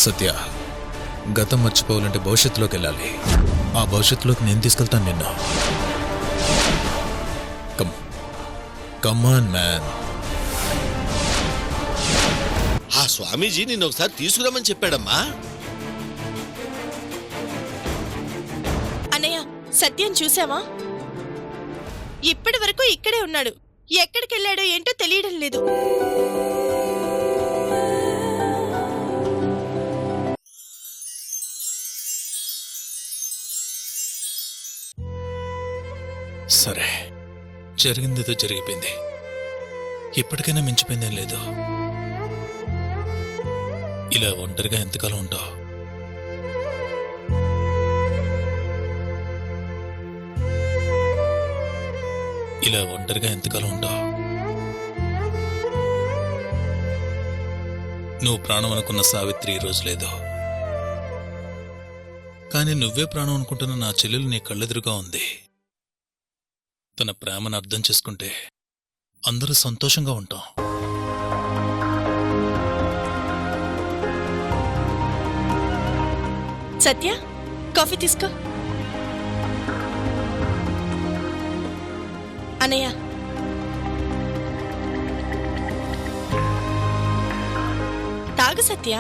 సత్య, గతం మర్చిపోవాలంటే భవిష్యత్తులోకి వెళ్ళాలి. ఆ భవిష్యత్తులోకి నేను తీసుకెళ్తాను నిన్ను. Come on man. ఆ స్వామీజీ నిన్ను ఒకసారి తీసుకురామని చెప్పాడమ్మా. అన్నయ్య, సత్యం చూసావా? ఇప్పటి వరకు ఇక్కడే ఉన్నాడు. ఎక్కడికి వెళ్ళాడో ఏంటో తెలియడం లేదు. సరే, జరిగిందేదో జరిగిపోయింది. ఇప్పటికైనా మించిపోయిందేం లేదు. ఇలా ఒంటరిగా ఎంతకాలం ఉంటావు? ఇలా ఒంటరిగా ఎంతకాలం ఉంటావు? నువ్వు ప్రాణం అనుకున్న సావిత్రి ఈరోజు లేదు. కానీ నువ్వే ప్రాణం అనుకుంటున్న నా చెల్లెలు నీ కళ్ళెదురుగా ఉంది. తన ప్రేమను అర్థం చేసుకుంటే అందరూ సంతోషంగా ఉంటాం. సత్య, కాఫీ తీసుకో. అన్నయ్య, తాగు సత్య.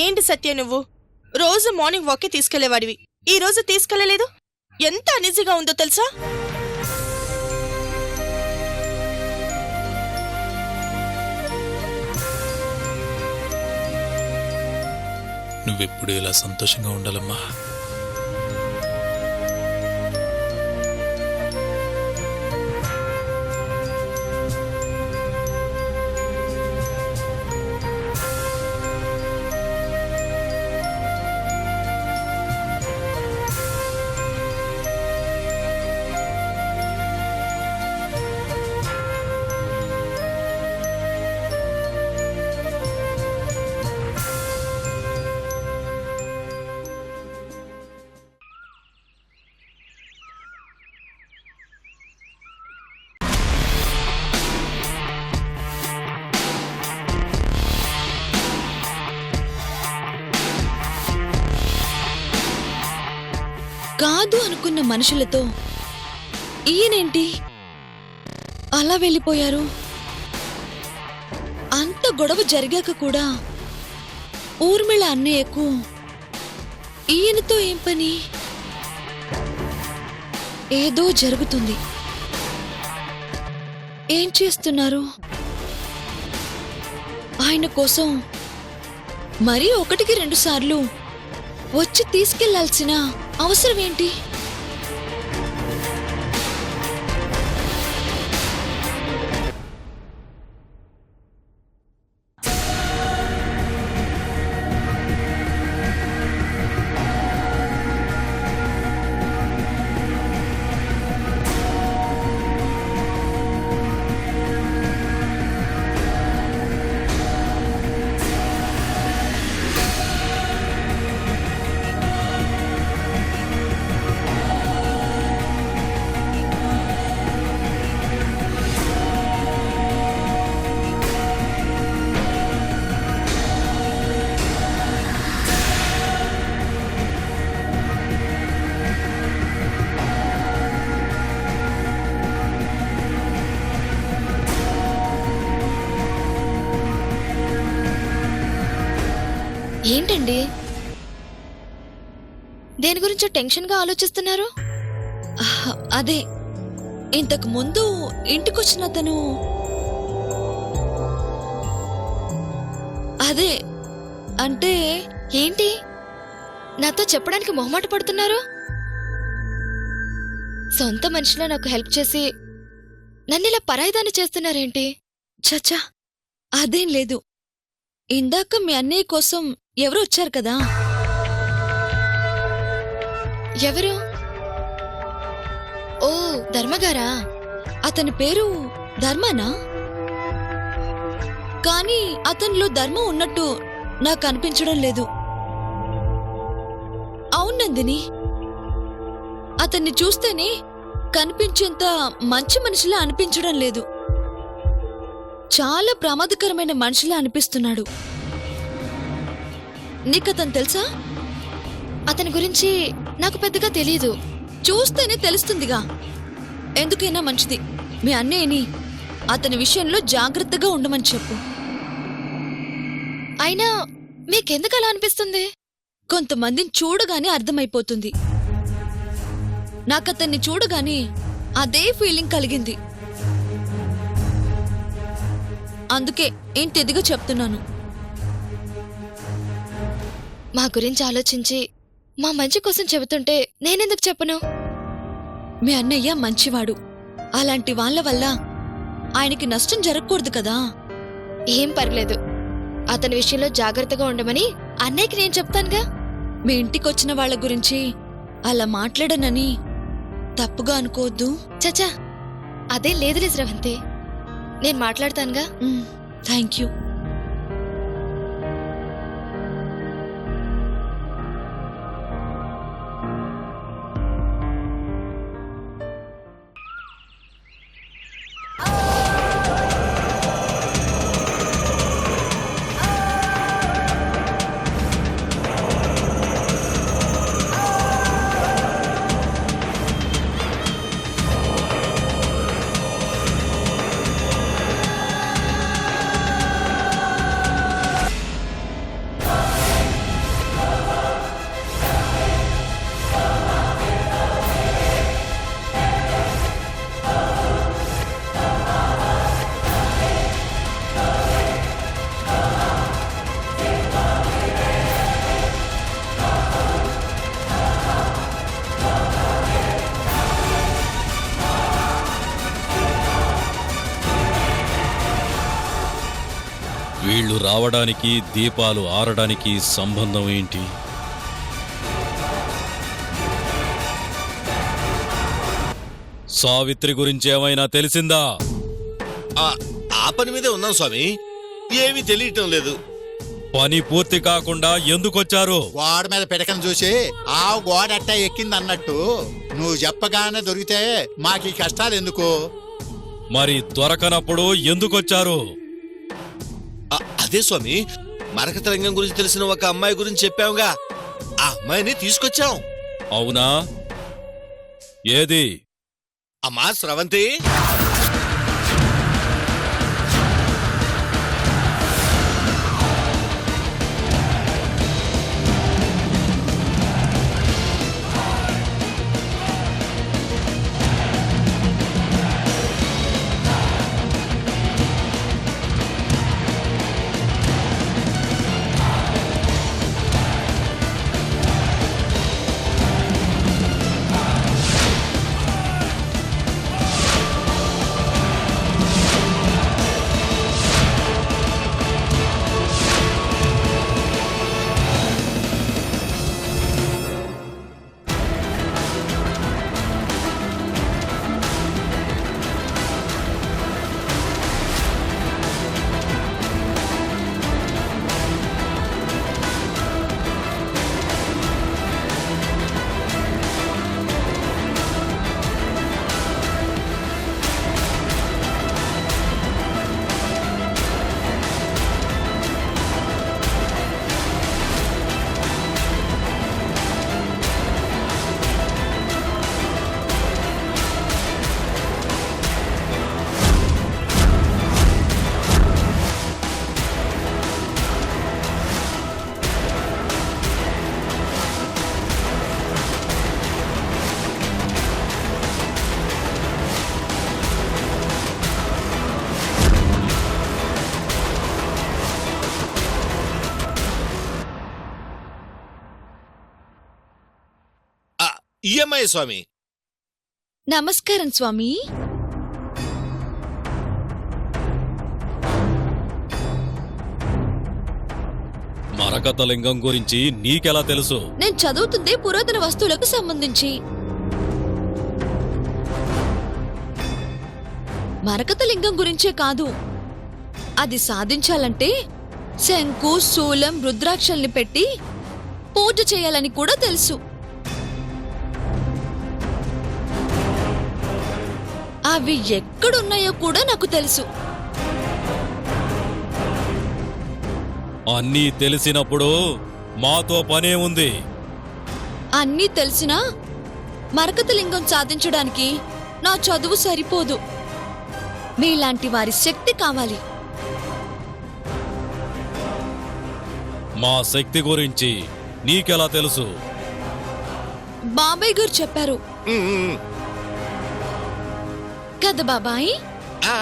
ఏంటి సత్య, నువ్వు రోజు మార్నింగ్ వాక్కి తీసుకెళ్లేవాడివి, ఈ రోజు తీసుకెళ్లలేదు. ఎంత అనీజీగా ఉందో తెలుసా? నువ్వెప్పుడు ఇలా సంతోషంగా ఉండాలమ్మా. కాదు అనుకున్న మనుషులతో ఈయనేంటి అలా వెళ్ళిపోయారు? అంత గొడవ జరిగాక కూడా ఊర్మిళ అన్నయ్యకు ఈయనతో ఏం పని? ఏదో జరుగుతుంది. ఏం చేస్తున్నారు? ఆయన కోసం మరీ 1-2 సార్లు వచ్చి తీసుకెళ్లాల్సిన అవసరం ఏంటి? ఏంటండి, దేని గురించో టెన్షన్గా ఆలోచిస్తున్నారు? అదే, ఇంతకు ముందు ఇంటికొచ్చిన అతను. అదే అంటే ఏంటి? నాతో చెప్పడానికి మొహమాట పడుతున్నారు? సొంత మనిషిలా నాకు హెల్ప్ చేసి నన్నిలా పరాయిదాన్ని చేస్తున్నారేంటి? చచ్చా, అదేం లేదు. ఇందాక మీ అన్నయ్య కోసం ఎవరు వచ్చారు కదా? ఎవరు? ఓ, ధర్మగారా? అతని పేరు ధర్మనా? కానీ అతనిలో ధర్మం ఉన్నట్టు నాకు అనిపించడం లేదు. అవును నందిని, అతన్ని చూస్తేనే కనిపించేంత మంచి మనిషిలా అనిపించడం లేదు. చాలా ప్రమాదకరమైన మనిషిలా అనిపిస్తున్నాడు. నీకతను తెలుసా? అతని గురించి నాకు పెద్దగా తెలీదు. చూస్తేనే తెలుస్తుందిగా. ఎందుకైనా మంచిది మీ అన్నయ్యని అతని విషయంలో జాగ్రత్తగా ఉండమని చెప్పు. అయినా మీకెందుకు అలా అనిపిస్తుంది? కొంతమందిని చూడగానే అర్థమైపోతుంది. నాకతన్ని చూడగానే అదే ఫీలింగ్ కలిగింది. అందుకే ఏంటి ఎదిగా చెప్తున్నాను. మా గురించి ఆలోచించి మా మంచి కోసం చెబుతుంటే నేనెందుకు చెప్పను? మీ అన్నయ్య మంచివాడు. అలాంటి వాళ్ళ వల్ల ఆయనకి నష్టం జరగకూడదు కదా. ఏం పర్లేదు, అతని విషయంలో జాగ్రత్తగా ఉండమని అన్నయ్యకి నేను చెప్తానుగా. మీ ఇంటికొచ్చిన వాళ్ళ గురించి అలా మాట్లాడనని తప్పుగా అనుకోవద్దు. చచ్చా, అదేం లేదులే స్రవంతి, నేను మాట్లాడతానుగా. Thank you. వీళ్ళు రావడానికి దీపాలు ఆరడానికి సంబంధం ఏంటి? సావిత్రి గురించి ఏమైనా తెలిసిందా? ఆ పని మీదే ఉన్నాం స్వామి, ఏమీ తెలియటం లేదు. పని పూర్తి కాకుండా ఎందుకొచ్చారు? గోడ మీద పిడకను చూసి ఆ గోడ అట్టా ఎక్కింది అన్నట్టు నువ్వు చెప్పగానే దొరికితే మాకు ఈ కష్టాలు ఎందుకు? మరి దొరకనప్పుడు ఎందుకొచ్చారు? అదే స్వామి, మరకతరంగం గురించి తెలిసిన ఒక అమ్మాయి గురించి చెప్పావుగా, ఆ అమ్మాయిని తీసుకొచ్చాం. అవునా? ఏది? అమ్మా స్రవంతి. ఈఎంఐ స్వామి. నమస్కారం స్వామి. మరకతలింగం గురించి నీకెలా తెలుసు? నేను చదువుతుంది పురాతన వస్తువులకు సంబంధించి. మరకతలింగం గురించే కాదు, అది సాధించాలంటే శంకు, శూలం, రుద్రాక్షల్ని పెట్టి పూజ చేయాలని కూడా తెలుసు. అవి ఎక్కడున్నాయో కూడా నాకు తెలుసు. అన్నీ తెలిసినప్పుడు మాతో పనే ఉంది. అన్నీ తెలిసినా మరకతలింగం సాధించడానికి నా చదువు సరిపోదు. మీలాంటి వారి శక్తి కావాలి. మా శక్తి గురించి నీకెలా తెలుసు? బాబాయ్ గారు చెప్పారు ఉమ్, ఉమ్. కదా బాబాయ్. ఆ,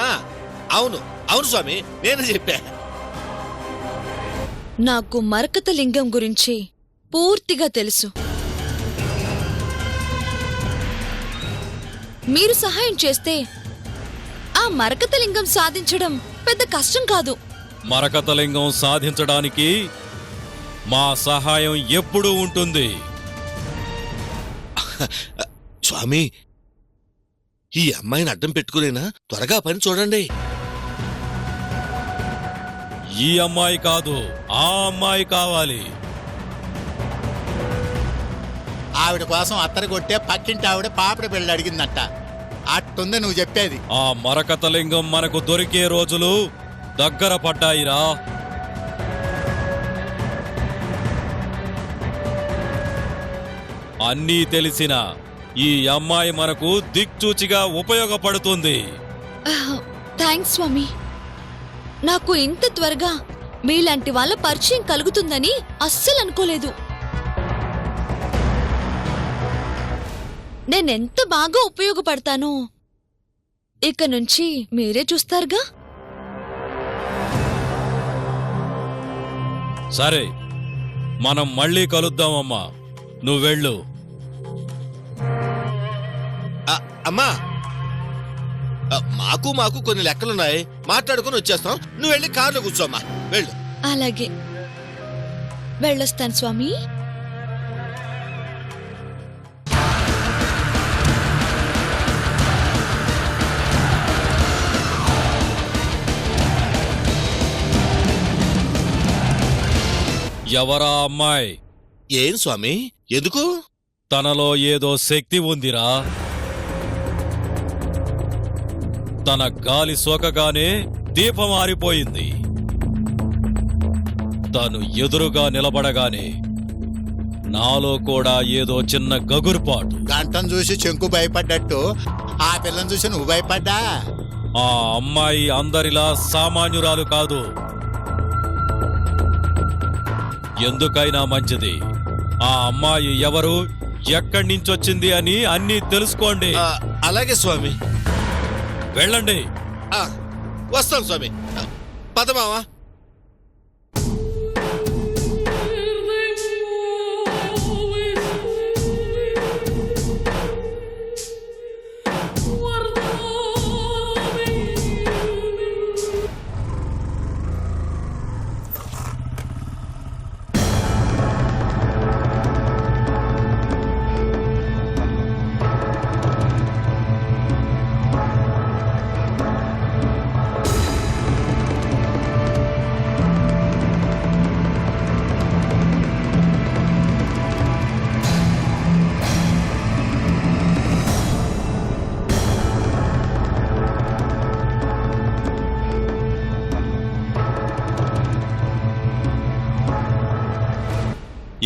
అవును అవును స్వామి, నేను చెప్పా. నాకు మరకతలింగం గురించి పూర్తిగా తెలుసు. మీరు సహాయం చేస్తే ఆ మరకతలింగం సాధించడం పెద్ద కష్టం కాదు. మరకతలింగం సాధించడానికి మా సహాయం ఎప్పుడూ ఉంటుంది. స్వామి, ఈ అమ్మాయిని అడ్డం పెట్టుకునేనా త్వరగా పని చూడండి. ఈ అమ్మాయి కాదు, ఆ అమ్మాయి కావాలి. ఆవిడ కోసం అత్తరు కొట్టే పక్కింటి ఆవిడ పాపడి పెళ్ళి అడిగిందట. అట్టుంది నువ్వు చెప్పేది. ఆ మరకతలింగం మనకు దొరికే రోజులు దగ్గర పడ్డాయిరా. అన్నీ తెలిసిన ఈ అమ్మాయి మనకు దిక్చూచిగా ఉపయోగపడుతుంది. థ్యాంక్స్ స్వామి. నాకు ఇంత త్వరగా మీలాంటి వాళ్ళ పరిచయం కలుగుతుందని అస్సలు అనుకోలేదు. నేనెంత బాగా ఉపయోగపడతానో ఇక నుంచి మీరే చూస్తారుగా. సరే, మనం మళ్ళీ కలుద్దామమ్మా. నువ్వెళ్ళు. అమ్మా, మాకు కొన్ని లెక్కలున్నాయి, మాట్లాడుకుని వచ్చేస్తాం. నువ్వు వెళ్ళి కారులో కూర్చోమ్మా, వెళ్ళు. అలాగే వెళ్ళొస్తాను స్వామి. ఎవరా అమ్మాయి? ఏం స్వామి, ఎందుకు? తనలో ఏదో శక్తి ఉందిరా. తన గాలి సోకగానే దీపం ఆరిపోయింది. తను ఎదురుగా నిలబడగానే నాలో కూడా ఏదో చిన్న గగురుపాటు. గంటను చూసి చెంకు భయపడ్డట్టు ఆ పిల్లని చూసి నువ్వు భయపడ్డా? ఆ అమ్మాయి అందరిలా సామాన్యురాలు కాదు. ఎందుకైనా మంచిది ఆ అమ్మాయి ఎవరు, ఎక్కడి నుంచొచ్చింది అని అన్నీ తెలుసుకోండి. అలాగే స్వామి. వెళ్ళండి. వస్తాం స్వామి. పదమావా.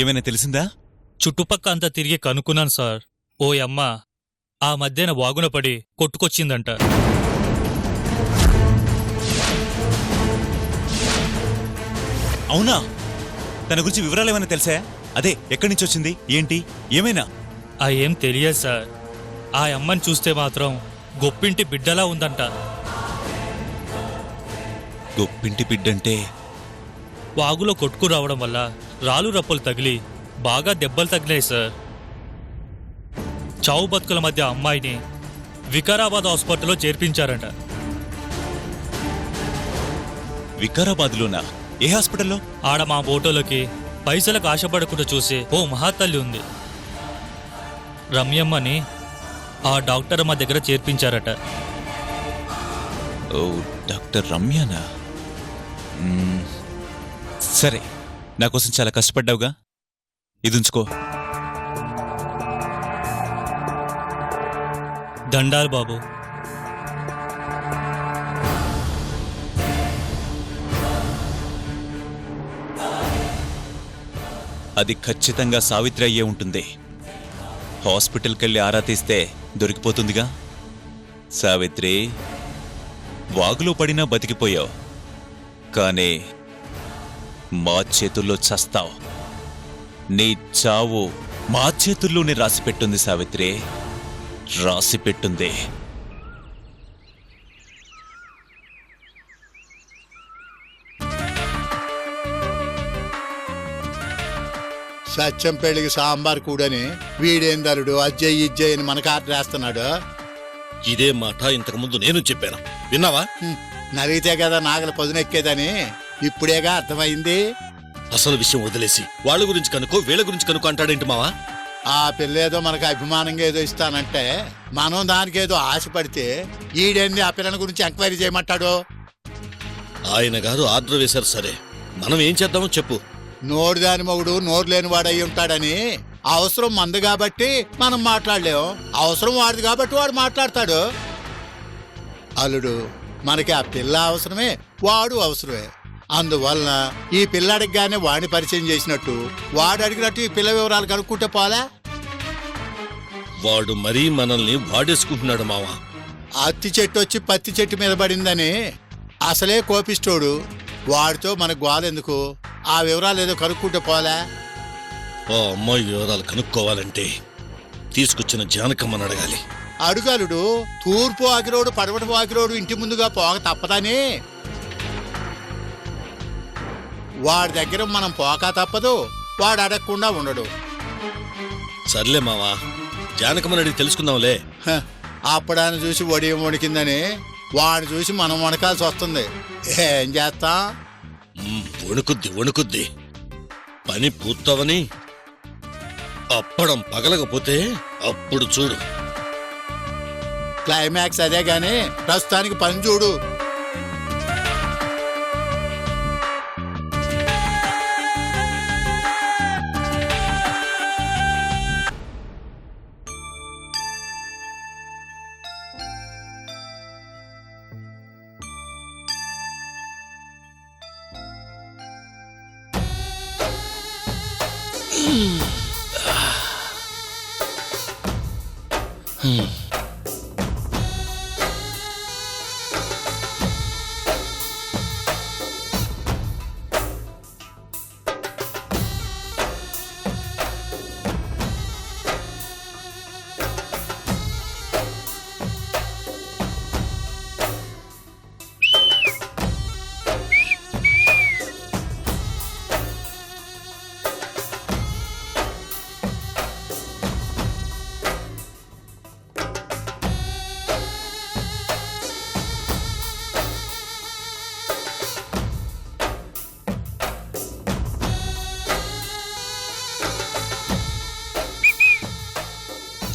ఏమైనా తెలిసిందా? చుట్టుపక్క అంతా తిరిగి కనుక్కున్నాను సార్. ఓ అమ్మ ఆ మధ్యన వాగున పడి కొట్టుకొచ్చిందంట. అవునా? తన గురించి వివరాలు ఏమైనా తెలుసా? అదే ఎక్కడి నుంచి వచ్చింది, ఏంటి, ఏమైనా? ఏం తెలియదు సార్. ఆ అమ్మని చూస్తే మాత్రం గొప్పింటి బిడ్డలా ఉందంట. గొప్పింటి బిడ్డంటే? వాగులో కొట్టుకు రావడం వల్ల రాళ్ళు రప్పలు తగిలి బాగా దెబ్బలు తగిలాయి సార్. చావు బతుకుల మధ్య అమ్మాయిని వికారాబాద్ హాస్పిటల్లో చేర్పించారంట. వికారాబాద్లోనా? ఏ హాస్పిటల్లో? ఆడ మా ఫోటోలకి పైసలకు ఆశపడకుండా చూసే ఓ మహాతల్లి ఉంది. రమ్యమ్మని ఆ డాక్టర్ అమ్మ దగ్గర చేర్పించారట. ఓ, డాక్టర్ రమ్యనా? సరే, నా కోసం చాలా కష్టపడ్డావుగా, ఇది ఉంచుకో. దండాలు బాబు. అది ఖచ్చితంగా సావిత్రి అయ్యే ఉంటుంది. హాస్పిటల్కెళ్ళి ఆరా తీస్తే దొరికిపోతుందిగా. సావిత్రి, వాగులో పడినా బతికిపోయావు, కానీ మా చేతుల్లో చస్తావు. నీ చావు మా చేతుల్లోనే రాసిపెట్టుంది సావిత్రి, రాసిపెట్టుంది. సత్యం పెళ్లికి సాంబార్ కూడని వీడేందరుడు అజ్జయ్ ఇజ్జయ్ అని మనకు ఆర్డర్ వేస్తున్నాడు. ఇదే మాట ఇంతకు ముందు నేను చెప్పాను, విన్నావా? నలిగితే కదా నాగల పదునెక్కేదని ఇప్పుడేగా అర్థమైంది. అసలు విషయం వదిలేసి వాళ్ళ గురించి కనుకో వీళ్ళ గురించి కనుకో అంటాడేంటి మావా? ఆ పిల్లేదో మనకు అభిమానంగా ఏదో ఇస్తానంటే మనం దానికేదో ఆశపడితే ఈడేంది ఆ పిల్లని గురించి ఎంక్వైరీ చేయమంటాడు. ఆయన గారు ఆర్డర్ వేశారు, సరే మనం ఏం చేద్దామో చెప్పు. నోరు దాని మొగుడు నోరు లేని వాడయి ఉంటాడని అవసరం మంది కాబట్టి మనం మాట్లాడలేం, అవసరం వాడిది కాబట్టి వాడు మాట్లాడతాడు. అల్లుడు, మనకి ఆ పిల్ల అవసరమే, వాడు అవసరమే. అందువలన ఈ పిల్లాడికి గానే వాడిని పరిచయం చేసినట్టు వాడు అడిగినట్టు ఈ పిల్ల వివరాలు కనుక్కుంటే పోలే. వాడు మరీ మనల్ని వాడేసుకుంటున్నాడు మావా. అత్తి చెట్టు వచ్చి పత్తి చెట్టు మీద పడిందని అసలే కోపిస్తోడు. వాడితో మనకు గోలెందుకు, ఆ వివరాలు ఏదో కనుక్కుంటే పోలే. ఆ అమ్మాయి వివరాలు కనుక్కోవాలంటే తీసుకొచ్చిన జానకమ్మని అడగాలి. అడుగలుడు, తూర్పు ఆకిరోడు పడమటి ఆకిరోడు ఇంటి ముందుగా పోక తప్పదని. వాడి దగ్గర మనం పోక తప్పదు, వాడు అడగకుండా ఉండడు. సర్లే మావా, జానకమ్మని అడిగి తెలుసుకుందాంలే. అప్పుడాన్ని చూసి వడియం వణికిందని వాడిని చూసి మనం వణకాల్సి వస్తుంది. ఏం చేస్తాం? వణుకుద్ది వణుకుద్ది. పని పూర్తవని అప్పడం పగలకపోతే అప్పుడు చూడు. క్లైమాక్స్ అదే గాని ప్రస్తుతానికి పని చూడు.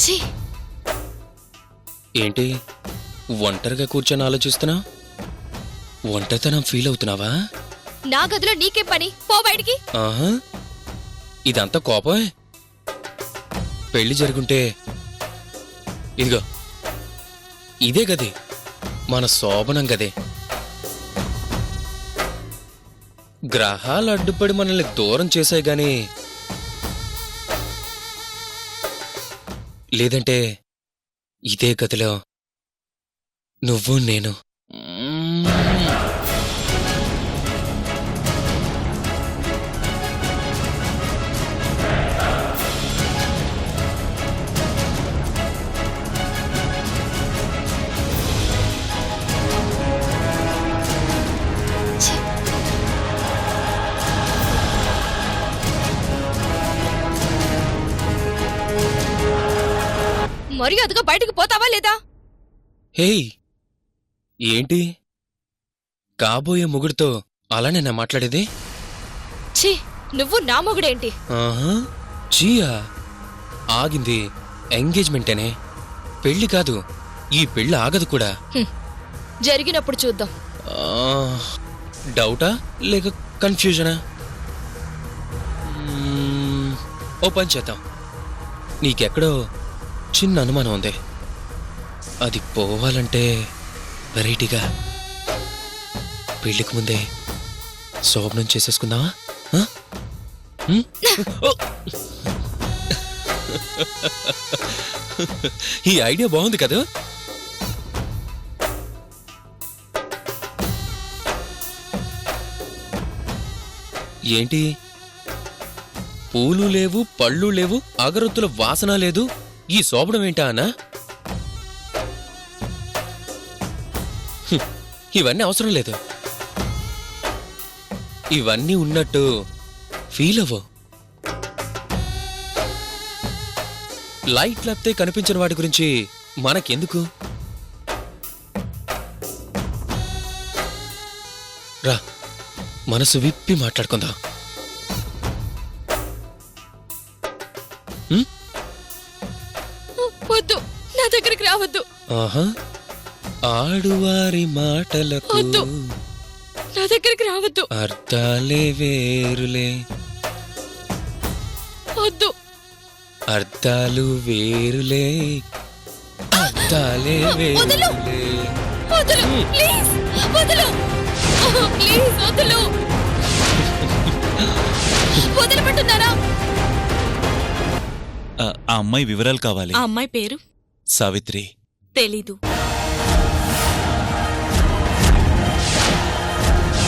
ఛీ! ఏంటి ఒంటరిగా కూర్చొని ఆలోచిస్తున్నా? ఒంటరితనం ఫీల్ అవుతున్నావా? నా గదిలో నీకే పని, పో బయటికి. ఆహా, ఇదంతా కోపమే. పెళ్లి జరుగుంటే ఇదిగో ఇదే గది, మన శోభనం గదే. గ్రహాలు అడ్డుపడి మనల్ని దూరం చేశాయి గాని లేదంటే ఇదే గదిలో నువ్వు నేను. మర్యాదగా బయటికి పోతావా లేదా? హేయ్, ఏంటి కాబోయే మొగుడితో అలానే నా మాట్లాడేది? ఛీ, నువ్వు నా మొగుడేంటి? ఆహా, చీయా, ఆగింది ఎంగేజ్మెంటేనే, పెళ్లి కాదు. ఈ పెళ్లి ఆగదు కూడా. జరిగినప్పుడు చూద్దాం. డౌటా లేక కన్ఫ్యూజనా? ఓ పని చేద్దాం. నీకెక్కడో చిన్న అనుమానం ఉంది, అది పోవాలంటే వెరైటీగా పెళ్లికి ముందే శోభనం చేసేసుకుందామా? ఓ! ఈ ఐడియా బాగుంది కదా. ఏంటి, పూలు లేవు, పళ్ళు లేవు, అగరొత్తుల వాసన లేదు, ఈ శోభడం ఏంటా అన్నా? ఇవన్నీ అవసరం లేదు. ఇవన్నీ ఉన్నట్టు ఫీల్ అవ్వు. లైట్ లేపితే కనిపించిన వాటి గురించి మనకెందుకు? రా, మనసు విప్పి మాట్లాడుకుందాం. వద్దు, నా దగ్గరికి రావద్దు. ఆహా, ఆడువారి మాటలకు వద్దు. నా దగ్గరికి రావద్దు. అర్థాలే వేరులే, వద్దు. అర్థాలు వేరులే, అర్థాలే వదలు. వేరులే. వదలు, ప్లీజ్ వదలు. ప్లీజ్ వదలు. వదలమంటున్నారా? ఆ అమ్మాయి వివరాలు కావాలి. ఆ అమ్మాయి పేరు సావిత్రి. తెలీదు.